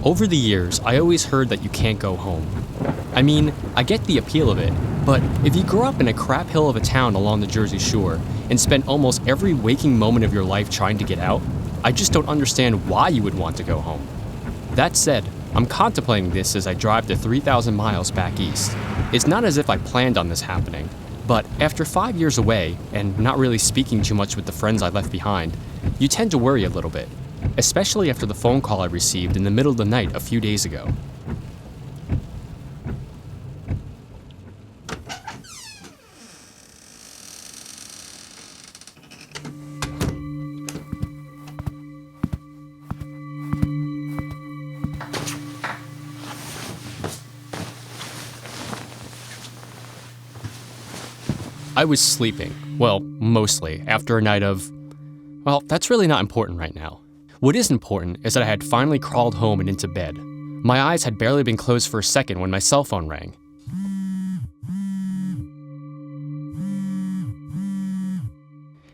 Over the years, I always heard that you can't go home. I mean, I get the appeal of it, but if you grew up in a crap hill of a town along the Jersey Shore and spent almost every waking moment of your life trying to get out, I just don't understand why you would want to go home. That said, I'm contemplating this as I drive the 3,000 miles back east. It's not as if I planned on this happening, but after 5 years away and not really speaking too much with the friends I left behind, you tend to worry a little bit, especially after the phone call I received in the middle of the night a few days ago. I was sleeping, well, mostly, after a night of, well, that's really not important right now. What is important is that I had finally crawled home and into bed. My eyes had barely been closed for a second when my cell phone rang.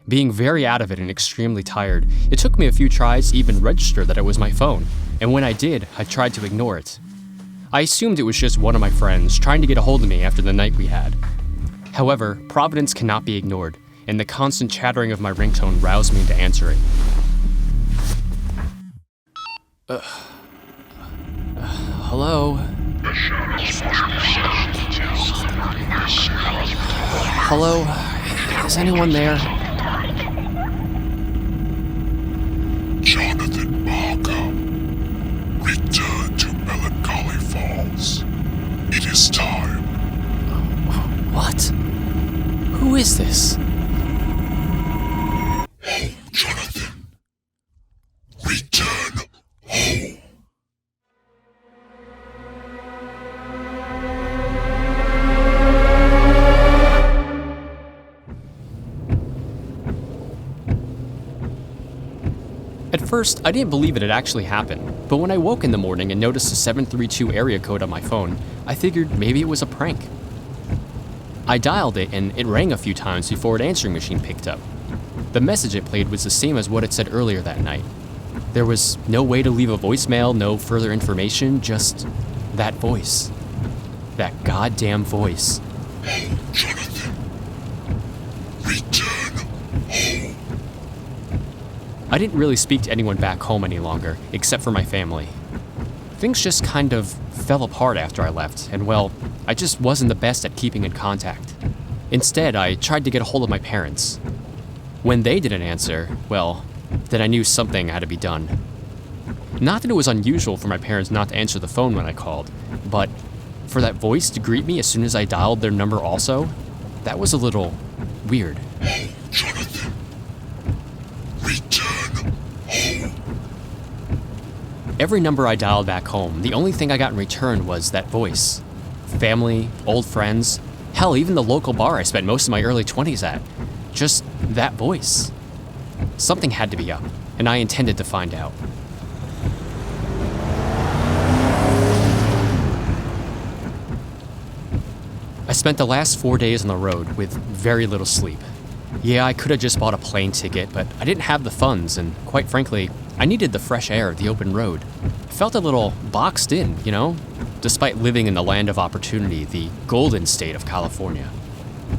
Being very out of it and extremely tired, it took me a few tries to even register that it was my phone, and when I did, I tried to ignore it. I assumed it was just one of my friends trying to get a hold of me after the night we had. However, Providence cannot be ignored, and the constant chattering of my ringtone roused me to answer it. Hello? Hello? Is anyone there? Jonathan Barker, return to Melancholy Falls. It is time. What? Who is this? Home, Jonathan. Return home. At first, I didn't believe it had actually happened, but when I woke in the morning and noticed the 732 area code on my phone, I figured maybe it was a prank. I dialed it and it rang a few times before an answering machine picked up. The message it played was the same as what it said earlier that night. There was no way to leave a voicemail, no further information, just that voice. That goddamn voice. Home, Jonathan. Return home. I didn't really speak to anyone back home any longer, except for my family. Things just kind of fell apart after I left, and well, I just wasn't the best at keeping in contact. Instead, I tried to get a hold of my parents. When they didn't answer, well, then I knew something had to be done. Not that it was unusual for my parents not to answer the phone when I called, but for that voice to greet me as soon as I dialed their number also, that was a little weird. Home, Jonathan. Return home. Every number I dialed back home, the only thing I got in return was that voice. Family, old friends, hell, even the local bar I spent most of my early 20s at. Just that voice. Something had to be up, and I intended to find out. I spent the last 4 days on the road with very little sleep. Yeah, I could have just bought a plane ticket, but I didn't have the funds, and quite frankly, I needed the fresh air of the open road. I felt a little boxed in, you know, despite living in the land of opportunity, the golden state of California.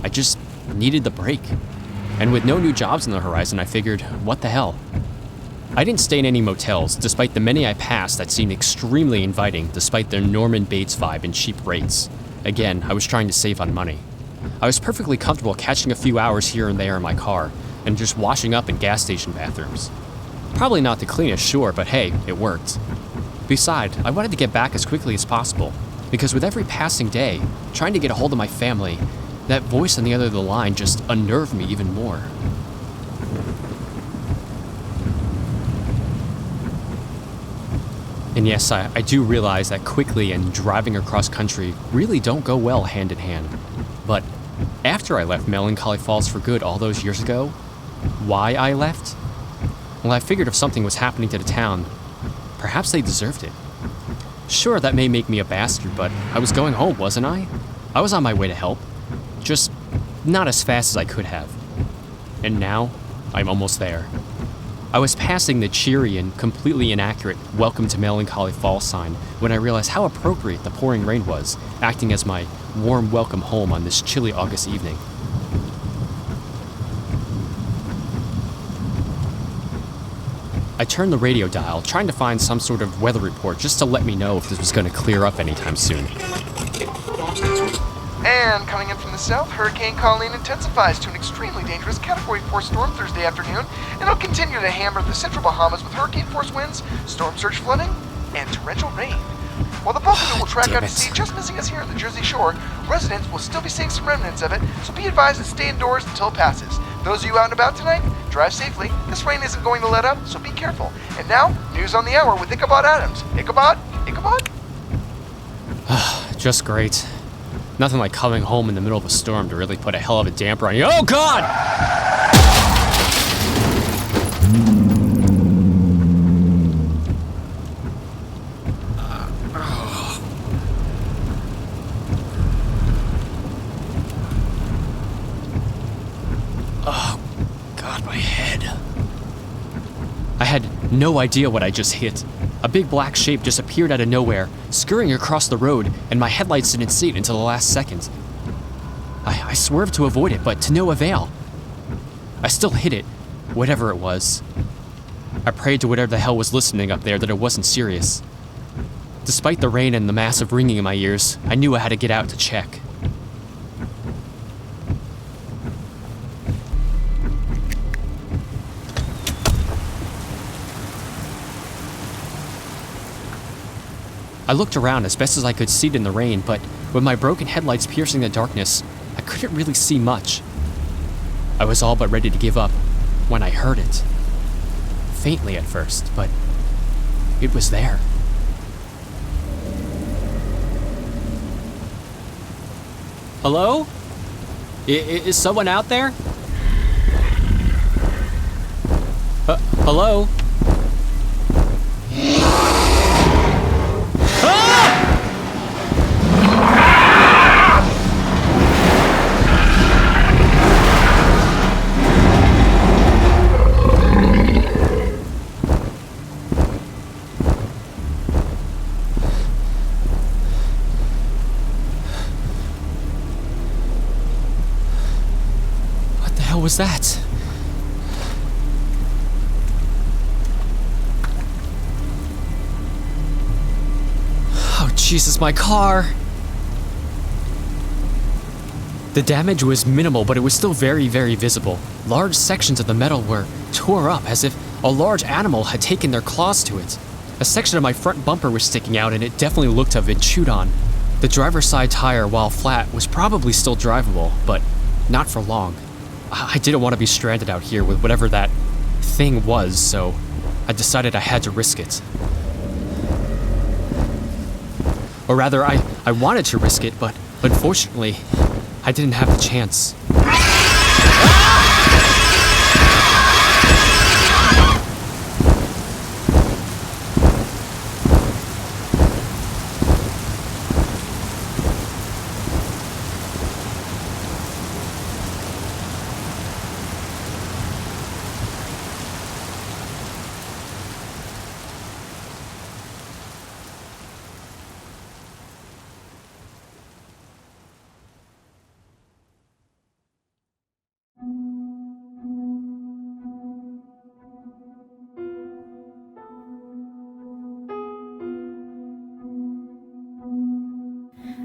I just needed the break. And with no new jobs on the horizon, I figured, what the hell? I didn't stay in any motels, despite the many I passed that seemed extremely inviting despite their Norman Bates vibe and cheap rates. Again, I was trying to save on money. I was perfectly comfortable catching a few hours here and there in my car and just washing up in gas station bathrooms. Probably not the cleanest, sure, but hey, it worked. Besides, I wanted to get back as quickly as possible, because with every passing day, trying to get a hold of my family, that voice on the other end of the line just unnerved me even more. And yes, I do realize that quickly and driving across country really don't go well hand in hand. But after I left Melancholy Falls for good all those years ago, why I left? Well, I figured if something was happening to the town, perhaps they deserved it. Sure, that may make me a bastard, but I was going home, wasn't I? I was on my way to help. Just not as fast as I could have. And now, I'm almost there. I was passing the cheery and completely inaccurate "Welcome to Melancholy Falls" sign when I realized how appropriate the pouring rain was, acting as my warm welcome home on this chilly August evening. I turned the radio dial, trying to find some sort of weather report just to let me know if this was going to clear up anytime soon. And coming in from the south, Hurricane Colleen intensifies to an extremely dangerous Category 4 storm Thursday afternoon, and it'll continue to hammer the central Bahamas with hurricane force winds, storm surge flooding, and torrential rain. While the bulk of it will track out to sea, just missing us here on the Jersey Shore, residents will still be seeing some remnants of it, so be advised to stay indoors until it passes. Those of you out and about tonight, drive safely. This rain isn't going to let up, so be careful. And now, news on the hour with Ichabod Adams. Ichabod? Just great. Nothing like coming home in the middle of a storm to really put a hell of a damper on you. Oh, God! Oh, God, my head. I had no idea what I just hit. A big black shape just appeared out of nowhere, scurrying across the road, and my headlights didn't see it until the last second. I swerved to avoid it, but to no avail. I still hit it, whatever it was. I prayed to whatever the hell was listening up there that it wasn't serious. Despite the rain and the massive ringing in my ears, I knew I had to get out to check. I looked around as best as I could see it in the rain, but with my broken headlights piercing the darkness, I couldn't really see much. I was all but ready to give up when I heard it. Faintly at first, but it was there. Hello? Is someone out there? Hello? What was that? Oh, Jesus, my car! The damage was minimal, but it was still very, very visible. Large sections of the metal were tore up as if a large animal had taken their claws to it. A section of my front bumper was sticking out, and it definitely looked to have been chewed on. The driver's side tire, while flat, was probably still drivable, but not for long. I didn't want to be stranded out here with whatever that thing was, so I decided I had to risk it. Or rather, I wanted to risk it, but unfortunately, I didn't have the chance.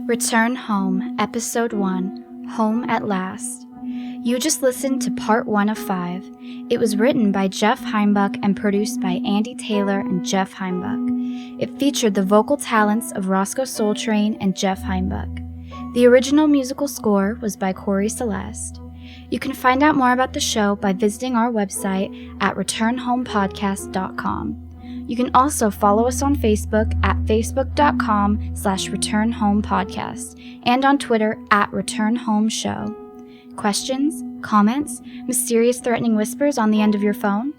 Return Home, Episode 1, Home at Last. You just listened to Part 1 of 5. It was written by Jeff Heimbuch and produced by Andy Taylor and Jeff Heimbuch. It featured the vocal talents of Rossco SoleTrain and Jeff Heimbuch. The original musical score was by Kori Celeste. You can find out more about the show by visiting our website at returnhomepodcast.com. You can also follow us on Facebook at facebook.com/returnhomepodcast and on Twitter at returnhomeshow. Questions? Comments? Mysterious threatening whispers on the end of your phone?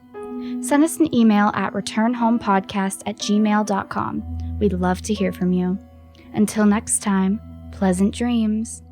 Send us an email at returnhomepodcast@gmail.com. We'd love to hear from you. Until next time, pleasant dreams.